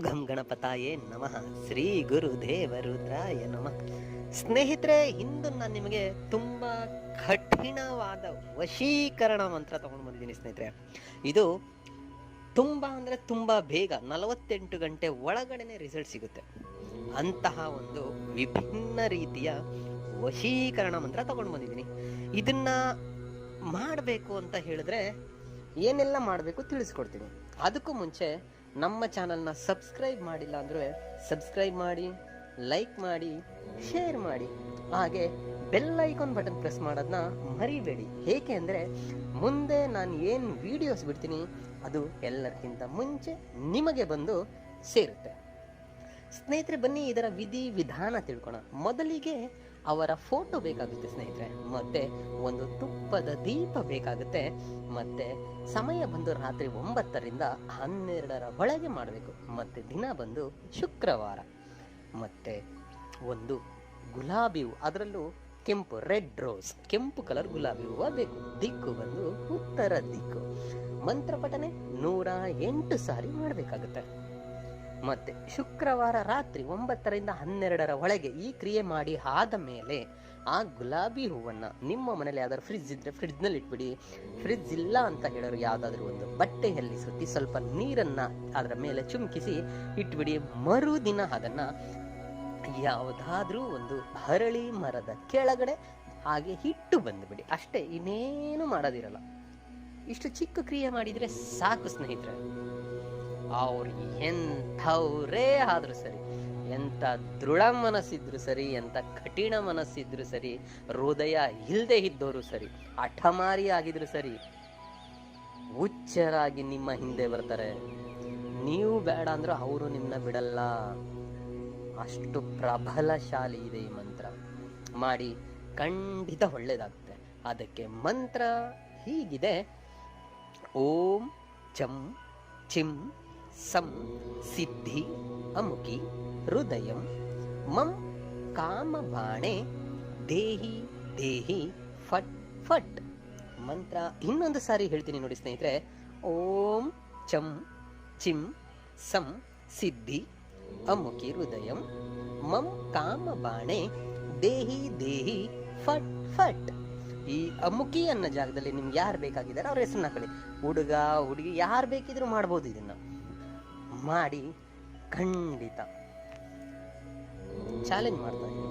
ಘಂ ಗಣಪತಾಯೇ ನಮಃ. ಶ್ರೀ ಗುರುದೇವ ರುದ್ರಾಯ ನಮಃ. ಸ್ನೇಹಿತರೆ, ಇಂದು ನಾನು ನಿಮಗೆ ತುಂಬಾ ಕಠಿಣವಾದ ವಶೀಕರಣ ಮಂತ್ರ ತಗೊಂಡು ಬಂದಿದ್ದೀನಿ ಸ್ನೇಹಿತರೆ. ಇದು ತುಂಬಾ ಅಂದ್ರೆ ತುಂಬಾ ಬೇಗ 48 ಗಂಟೆ ಒಳಗಡೆನೆ ರಿಸಲ್ಟ್ ಸಿಗುತ್ತೆ. ಅಂತಹ ಒಂದು ವಿಭಿನ್ನ ರೀತಿಯ ವಶೀಕರಣ ಮಂತ್ರ ತಗೊಂಡು ಬಂದಿದ್ದೀನಿ. ಇದನ್ನ ಮಾಡಬೇಕು ಅಂತ ಹೇಳಿದ್ರೆ ಏನೆಲ್ಲ ಮಾಡಬೇಕು ತಿಳಿಸ್ಕೊಡ್ತೀನಿ. ಅದಕ್ಕೂ ಮುಂಚೆ ನಮ್ಮ ಚಾನಲ್ನ ಸಬ್ಸ್ಕ್ರೈಬ್ ಮಾಡಿಲ್ಲ ಅಂದರೆ ಸಬ್ಸ್ಕ್ರೈಬ್ ಮಾಡಿ, ಲೈಕ್ ಮಾಡಿ, ಶೇರ್ ಮಾಡಿ, ಹಾಗೆ ಬೆಲ್ ಐಕಾನ್ ಬಟನ್ ಪ್ರೆಸ್ ಮಾಡೋದನ್ನ ಮರಿಬೇಡಿ. ಏಕೆ ಅಂದರೆ ಮುಂದೆ ನಾನು ಏನು ವಿಡಿಯೋಸ್ ಬಿಡ್ತೀನಿ ಅದು ಎಲ್ಲರಿಗಿಂತ ಮುಂಚೆ ನಿಮಗೆ ಬಂದು ಸೇರುತ್ತೆ. ಸ್ನೇಹಿತರೆ, ಬನ್ನಿ ಇದರ ವಿಧಿ ವಿಧಾನ ತಿಳ್ಕೊಣ. ಮೊದಲಿಗೆ ಅವರ ಫೋಟೋ ಬೇಕಾಗುತ್ತೆ ಸ್ನೇಹಿತರೆ, ಮತ್ತೆ ಒಂದು ತುಪ್ಪದ ದೀಪ ಬೇಕಾಗುತ್ತೆ, ಮತ್ತೆ ಸಮಯ ಬಂದು ರಾತ್ರಿ 9ರಿಂದ 12ರ ಒಳಗೆ ಮಾಡಬೇಕು, ಮತ್ತೆ ದಿನ ಬಂದು ಶುಕ್ರವಾರ, ಮತ್ತೆ ಒಂದು ಗುಲಾಬಿ ಹೂವು, ಅದರಲ್ಲೂ ಕೆಂಪು ರೆಡ್ ರೋಸ್, ಕೆಂಪು ಕಲರ್ ಗುಲಾಬಿ ಹೂವು ಬೇಕು. ದಿಕ್ಕು ಬಂದು ಉತ್ತರ ದಿಕ್ಕು. ಮಂತ್ರ ಪಠನೆ 108 ಸಾರಿ ಮಾಡಬೇಕಾಗುತ್ತೆ. ಮತ್ತೆ ಶುಕ್ರವಾರ ರಾತ್ರಿ 9ರಿಂದ 12ರ ಒಳಗೆ ಈ ಕ್ರಿಯೆ ಮಾಡಿ ಆದ ಮೇಲೆ ಆ ಗುಲಾಬಿ ಹೂವನ್ನ ನಿಮ್ಮ ಮನೇಲಿ ಯಾವ್ದಾದ್ರು ಫ್ರಿಡ್ಜ್ ಇದ್ರೆ ಫ್ರಿಡ್ಜ್ ನಲ್ಲಿ ಇಟ್ಬಿಡಿ. ಫ್ರಿಡ್ಜ್ ಇಲ್ಲ ಅಂತ ಹೇಳೋರು ಯಾವ್ದಾದ್ರು ಒಂದು ಬಟ್ಟೆಯಲ್ಲಿ ಸುತ್ತಿ ಸ್ವಲ್ಪ ನೀರನ್ನ ಅದರ ಮೇಲೆ ಚುಮ್ಕಿಸಿ ಇಟ್ಬಿಡಿ. ಮರುದಿನ ಅದನ್ನ ಯಾವುದಾದ್ರೂ ಒಂದು ಹರಳಿ ಮರದ ಕೆಳಗಡೆ ಹಾಗೆ ಇಟ್ಟು ಬಂದ್ಬಿಡಿ. ಅಷ್ಟೇ, ಇನ್ನೇನು ಮಾಡೋದಿರಲ್ಲ. ಇಷ್ಟು ಚಿಕ್ಕ ಕ್ರಿಯೆ ಮಾಡಿದ್ರೆ ಸಾಕು ಸ್ನೇಹಿತರೆ. ಅವ್ರು ಎಂಥವ್ರೇ ಆದ್ರೂ ಸರಿ, ಎಂಥ ದೃಢ ಮನಸ್ಸಿದ್ರು ಸರಿ, ಎಂಥ ಕಠಿಣ ಮನಸ್ಸಿದ್ರು ಸರಿ, ಹೃದಯ ಇಲ್ಲದೆ ಇದ್ದವರು ಸರಿ, ಹಠಮಾರಿ ಆಗಿದ್ರು ಸರಿ, ಹುಚ್ಚರಾಗಿ ನಿಮ್ಮ ಹಿಂದೆ ಬರ್ತಾರೆ. ನೀವು ಬೇಡ ಅಂದ್ರೂ ಅವರು ನಿಮ್ಮನ್ನ ಬಿಡಲ್ಲ. ಅಷ್ಟು ಪ್ರಬಲಶಾಲಿ ಇದೆ ಈ ಮಂತ್ರ. ಮಾಡಿ, ಖಂಡಿತ ಒಳ್ಳೇದಾಗುತ್ತೆ. ಅದಕ್ಕೆ ಮಂತ್ರ ಹೀಗಿದೆ: ಓಂ ಚಂ ಚಿಂ ಸಂ ಸಿದ್ಧಿ ಅಮುಕಿ ಹೃದಯಂ ಮಂ ಕಾಮಬಾಣೆ ದೇಹಿ ದೇಹಿ ಫಟ್ ಫಟ್. ಮಂತ್ರ ಇನ್ನೊಂದು ಸಾರಿ ಹೇಳ್ತೀನಿ ನೋಡಿ ಸ್ನೇಹಿತರೆ. ಓಂ ಚಂ ಚಿಂ ಸಂ ಸಿದ್ಧಿ ಅಮುಕಿ ಹೃದಯಂ ಮಂ ಕಾಮಬಾಣೆ ದೇಹಿ ದೇಹಿ ಫಟ್ ಫಟ್. ಈ ಅಮುಕಿ ಅನ್ನೋ ಜಾಗದಲ್ಲಿ ನಿಮ್ಗೆ ಯಾರು ಬೇಕಾಗಿದ್ದಾರೆ ಅವ್ರ ಹೆಸರನ್ನ ಹಾಕೊಳ್ಳಿ. ಹುಡುಗ ಹುಡುಗಿ ಯಾರು ಬೇಕಿದ್ರು ಮಾಡ್ಬೋದು. ಇದನ್ನ ಮಾಡಿ ಖಂಡಿತ ಚಾಲೆಂಜ್ ಮಾಡ್ತಾ ಇದ್ದೀನಿ.